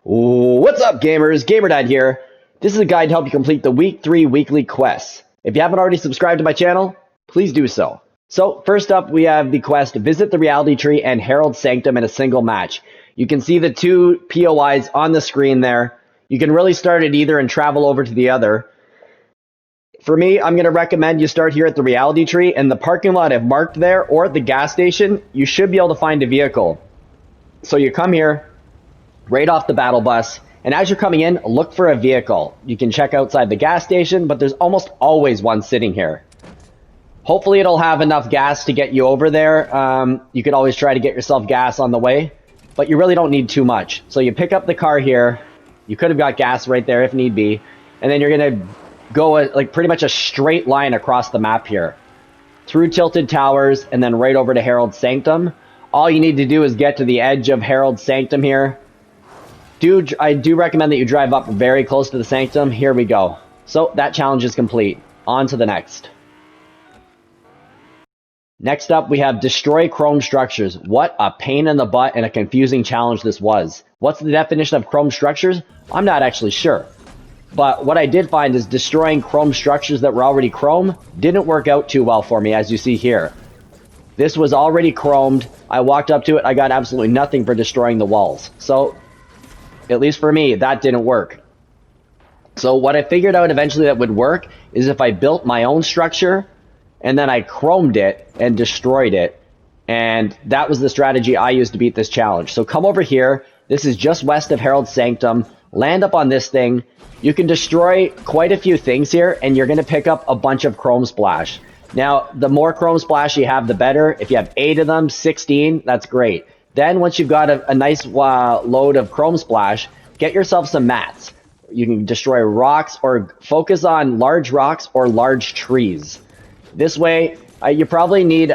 What's up, gamers? GamerDad here. This is a guide to help you complete the Week 3 weekly quests. If you haven't already subscribed to my channel, please do so. So, first up, we have the quest, Visit the Reality Tree and Herald Sanctum in a single match. You can see the two POIs on the screen there. You can really start at either and travel over to the other. For me, I'm going to recommend you start here at the Reality Tree, and the parking lot I've marked there, or at the gas station, you should be able to find a vehicle. So you come here, right off the battle bus, and as you're coming in, look for a vehicle. You can check outside the gas station, but there's almost always one sitting here. Hopefully it'll have enough gas to get you over there. You could always try to get yourself gas on the way, but you really don't need too much. So you pick up the car here. You could have got gas right there if need be, and then you're going to go like pretty much a straight line across the map here, through Tilted Towers, and then right over to Herald Sanctum. All you need to do is get to the edge of Herald Sanctum here. I do recommend that you drive up very close to the Sanctum. Here we go. So that challenge is complete. On to the next. Next up, we have Destroy Chrome Structures. What a pain in the butt and a confusing challenge this was. What's the definition of chrome structures? I'm not actually sure. But what I did find is destroying chrome structures that were already chrome didn't work out too well for me, as you see here. This was already chromed. I walked up to it. I got absolutely nothing for destroying the walls. So, at least for me, that didn't work. So what I figured out eventually that would work is if I built my own structure and then I chromed it and destroyed it. And that was the strategy I used to beat this challenge. So come over here. This is just west of Herald Sanctum. Land up on this thing. You can destroy quite a few things here, and you're going to pick up a bunch of Chrome Splash. Now, the more Chrome Splash you have, the better. If you have 8 of them, 16, that's great. Then, once you've got a nice load of Chrome Splash, get yourself some mats. You can destroy rocks or focus on large rocks or large trees. This way, you probably need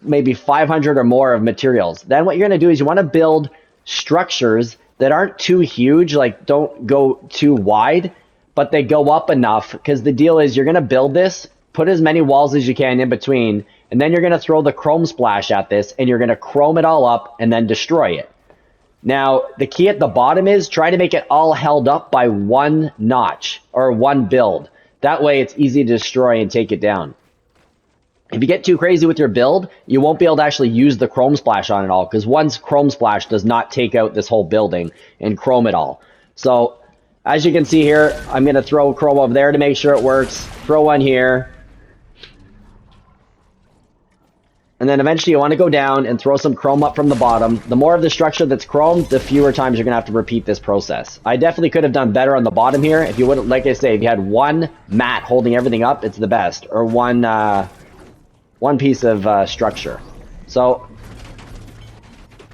maybe 500 or more of materials. Then what you're going to do is you want to build structures that aren't too huge, like don't go too wide, but they go up enough, because the deal is you're going to build this, put as many walls as you can in between, and then you're going to throw the Chrome Splash at this, and you're going to chrome it all up and then destroy it. Now, the key at the bottom is try to make it all held up by one notch or one build. That way it's easy to destroy and take it down. If you get too crazy with your build, you won't be able to actually use the Chrome Splash on it all, because one Chrome Splash does not take out this whole building and chrome it all. So, as you can see here, I'm going to throw Chrome over there to make sure it works. Throw one here. And then eventually you want to go down and throw some Chrome up from the bottom. The more of the structure that's chromed, the fewer times you're going to have to repeat this process. I definitely could have done better on the bottom here. If you would, like I say, if you had one mat holding everything up, it's the best. Or one piece of structure. So,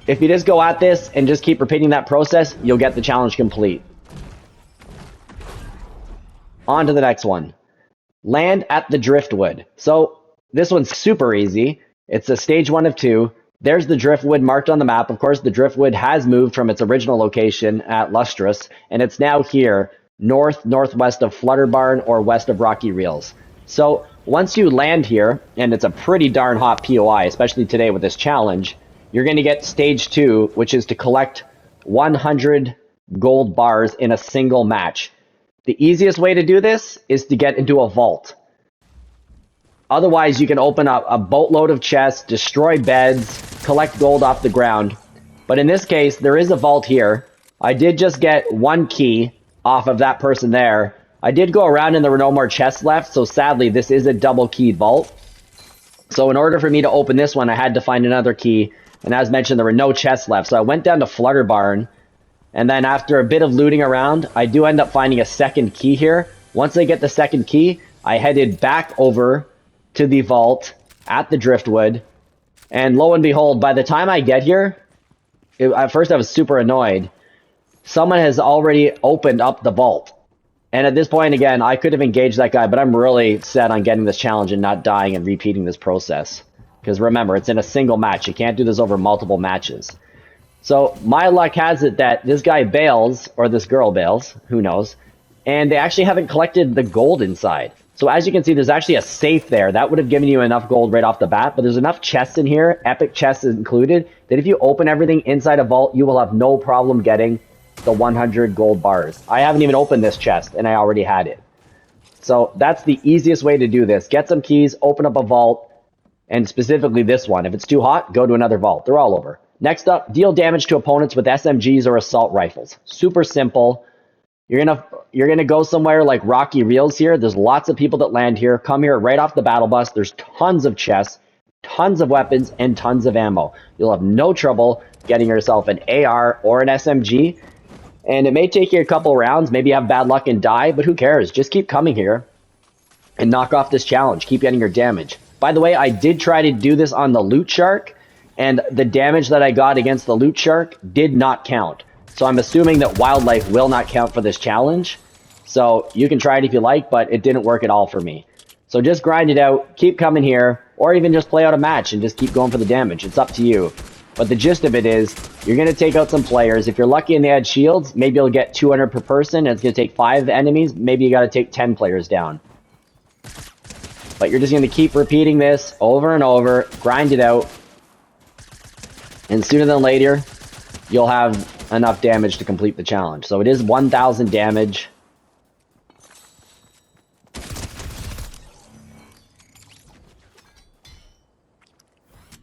if you just go at this and just keep repeating that process, you'll get the challenge complete. On to the next one. Land at the Driftwood. So, this one's super easy. It's a stage 1 of 2. There's the Driftwood marked on the map. Of course, the Driftwood has moved from its original location at Lustrous, and it's now here, northwest of Flutterbarn or west of Rocky Reels. So, once you land here, and it's a pretty darn hot POI, especially today with this challenge, you're going to get stage 2, which is to collect 100 gold bars in a single match. The easiest way to do this is to get into a vault. Otherwise, you can open up a boatload of chests, destroy beds, collect gold off the ground. But in this case, there is a vault here. I did just get 1 key off of that person there. I did go around and there were no more chests left, so sadly, this is a double-keyed vault. So in order for me to open this one, I had to find another key. And as mentioned, there were no chests left. So I went down to Flutterbarn. And then after a bit of looting around, I do end up finding a second key here. Once I get the second key, I headed back over to the vault at the Driftwood, and lo and behold, by the time I get here, at first I was super annoyed. Someone has already opened up the vault, and at this point, again, I could have engaged that guy, but I'm really set on getting this challenge and not dying and repeating this process, because remember, it's in a single match. You can't do this over multiple matches. So my luck has it that this guy bails, or this girl bails, who knows, and they actually haven't collected the gold inside. So as you can see, there's actually a safe there. That would have given you enough gold right off the bat, but there's enough chests in here, epic chests included, that if you open everything inside a vault, you will have no problem getting the 100 gold bars. I haven't even opened this chest, and I already had it. So that's the easiest way to do this. Get some keys, open up a vault, and specifically this one. If it's too hot, go to another vault. They're all over. Next up, deal damage to opponents with SMGs or assault rifles. Super simple. You're gonna go somewhere like Rocky Reels here. There's lots of people that land here. Come here right off the battle bus. There's tons of chests, tons of weapons, and tons of ammo. You'll have no trouble getting yourself an AR or an SMG. And it may take you a couple rounds. Maybe you have bad luck and die, but who cares? Just keep coming here and knock off this challenge. Keep getting your damage. By the way, I did try to do this on the loot shark, and the damage that I got against the loot shark did not count. So I'm assuming that wildlife will not count for this challenge. So you can try it if you like, but it didn't work at all for me. So just grind it out, keep coming here, or even just play out a match and just keep going for the damage. It's up to you. But the gist of it is, you're going to take out some players. If you're lucky and they had shields, maybe you'll get 200 per person, and it's going to take 5 enemies. Maybe you got to take 10 players down. But you're just going to keep repeating this over and over, grind it out, and sooner than later, you'll have enough damage to complete the challenge. So it is 1,000 damage.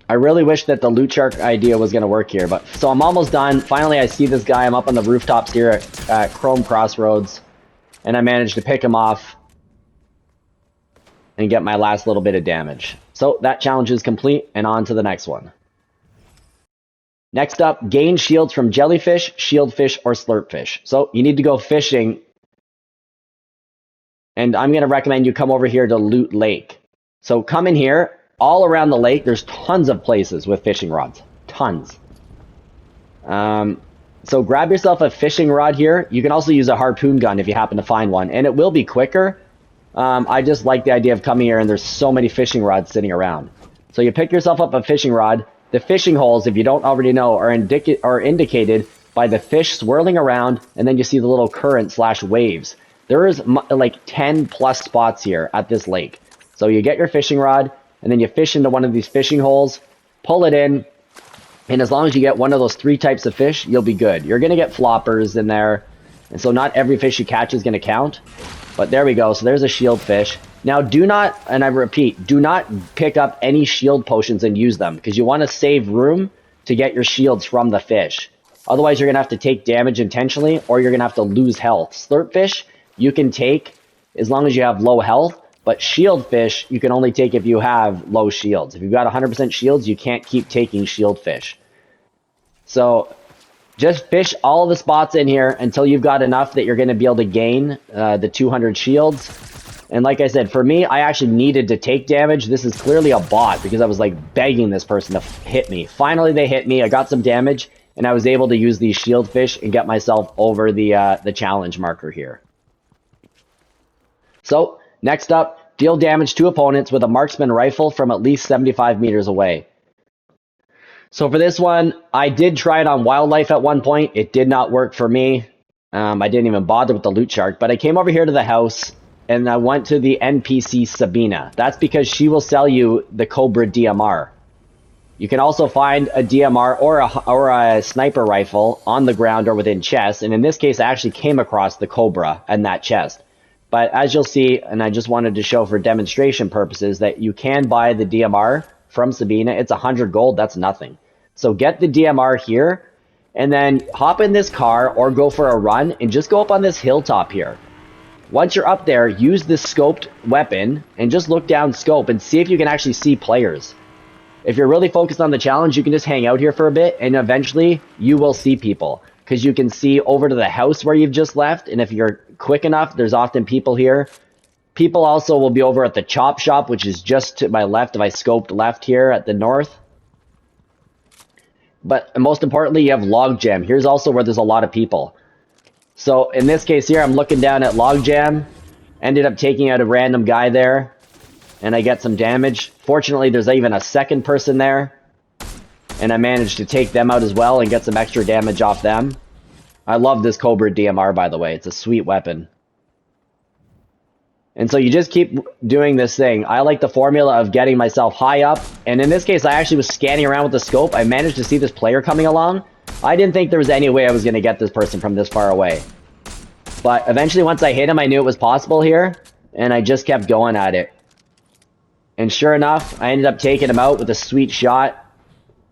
I really wish that the loot shark idea was going to work here, but so I'm almost done. Finally, I see this guy. I'm up on the rooftops here at Chrome Crossroads, and I managed to pick him off and get my last little bit of damage. So that challenge is complete, and on to the next one. Next up, gain shields from JellyFish, ShieldFish, or SlurpFish. So you need to go fishing, and I'm going to recommend you come over here to Loot Lake. So come in here. All around the lake, there's tons of places with fishing rods. Tons. So grab yourself a fishing rod here. You can also use a harpoon gun if you happen to find one, and it will be quicker. I just like the idea of coming here, and there's so many fishing rods sitting around. So you pick yourself up a fishing rod. The fishing holes, if you don't already know, are indicated by the fish swirling around, and then you see the little current / waves. There is like 10 plus spots here at this lake. So you get your fishing rod, and then you fish into one of these fishing holes, pull it in, and as long as you get one of those 3 types of fish, you'll be good. You're going to get floppers in there, and so not every fish you catch is going to count. But there we go. So there's a shield fish. Now do not, and I repeat, do not pick up any shield potions and use them, because you want to save room to get your shields from the fish. Otherwise, you're going to have to take damage intentionally, or you're going to have to lose health. SlurpFish, you can take as long as you have low health. But shieldfish, you can only take if you have low shields. If you've got 100% shields, you can't keep taking shieldfish. So just fish all the spots in here until you've got enough that you're going to be able to gain the 200 shields. And like I said, for me, I actually needed to take damage. This is clearly a bot because I was like begging this person to hit me. Finally, they hit me. I got some damage, and I was able to use these shieldfish and get myself over the challenge marker here. So next up, deal damage to opponents with a Marksman Rifle from at least 75 meters away. So for this one, I did try it on wildlife at one point. It did not work for me. I didn't even bother with the loot shark, but I came over here to the house and I went to the NPC Sabina. That's because she will sell you the Cobra DMR. You can also find a DMR or a sniper rifle on the ground or within chests. And in this case, I actually came across the Cobra in that chest. But as you'll see, and I just wanted to show for demonstration purposes, that you can buy the DMR from Sabina. It's 100 gold. That's nothing. So get the DMR here, and then hop in this car or go for a run, and just go up on this hilltop here. Once you're up there, use this scoped weapon, and just look down scope and see if you can actually see players. If you're really focused on the challenge, you can just hang out here for a bit, and eventually you will see people. Because you can see over to the house where you've just left, and if you're quick enough, there's often people here. People also will be over at the chop shop, which is just to my left if I scoped left here at the north. But most importantly, you have Logjam. Here's also where there's a lot of people. So in this case here, I'm looking down at Logjam. Ended up taking out a random guy there, and I get some damage. Fortunately, there's even a second person there, and I managed to take them out as well and get some extra damage off them. I love this Cobra DMR, by the way. It's a sweet weapon. And so you just keep doing this thing. I like the formula of getting myself high up. And in this case, I actually was scanning around with the scope. I managed to see this player coming along. I didn't think there was any way I was going to get this person from this far away. But eventually, once I hit him, I knew it was possible here. And I just kept going at it. And sure enough, I ended up taking him out with a sweet shot.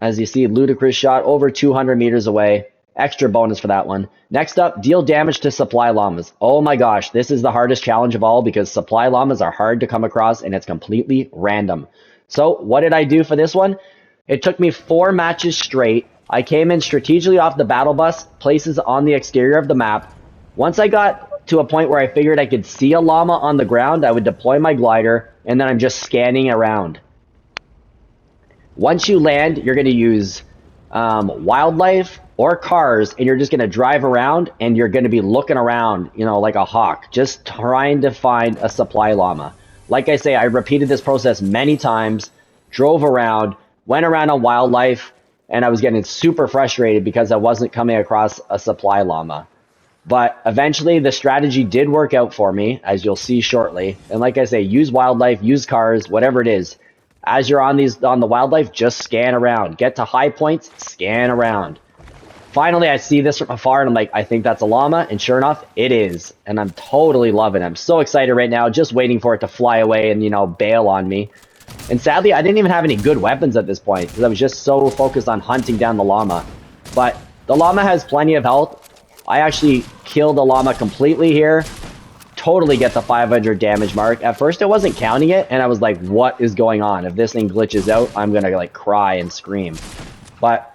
As you see, ludicrous shot over 200 meters away. Extra bonus for that one. Next up, deal damage to supply llamas. Oh my gosh, this is the hardest challenge of all because supply llamas are hard to come across and it's completely random. So what did I do for this one? It took me 4 matches straight. I came in strategically off the battle bus, places on the exterior of the map. Once I got to a point where I figured I could see a llama on the ground, I would deploy my glider and then I'm just scanning around. Once you land, you're going to use wildlife or cars, and you're just going to drive around, and you're going to be looking around, you know, like a hawk, just trying to find a supply llama. Like I say, I repeated this process many times, drove around, went around on wildlife, and I was getting super frustrated because I wasn't coming across a supply llama. But eventually, the strategy did work out for me, as you'll see shortly. And like I say, use wildlife, use cars, whatever it is. As you're on the wildlife, just scan around. Get to high points, scan around. Finally, I see this from afar, and I'm like, I think that's a llama, and sure enough, it is. And I'm totally loving it. I'm so excited right now, just waiting for it to fly away and, you know, bail on me. And sadly, I didn't even have any good weapons at this point, because I was just so focused on hunting down the llama. But the llama has plenty of health. I actually killed the llama completely here. Totally get the 500 damage mark. At first, I wasn't counting it, and I was like, what is going on? If this thing glitches out, I'm gonna like cry and scream. But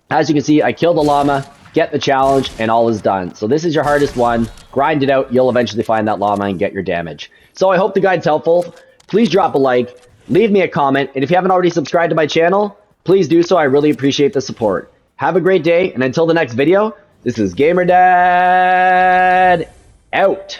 as you can see, I killed the llama, get the challenge, and all is done. So this is your hardest one. Grind it out, you'll eventually find that llama and get your damage. So I hope the guide's helpful. Please drop a like, leave me a comment, and if you haven't already subscribed to my channel, please do so. I really appreciate the support. Have a great day, and until the next video, this is GamerDad out.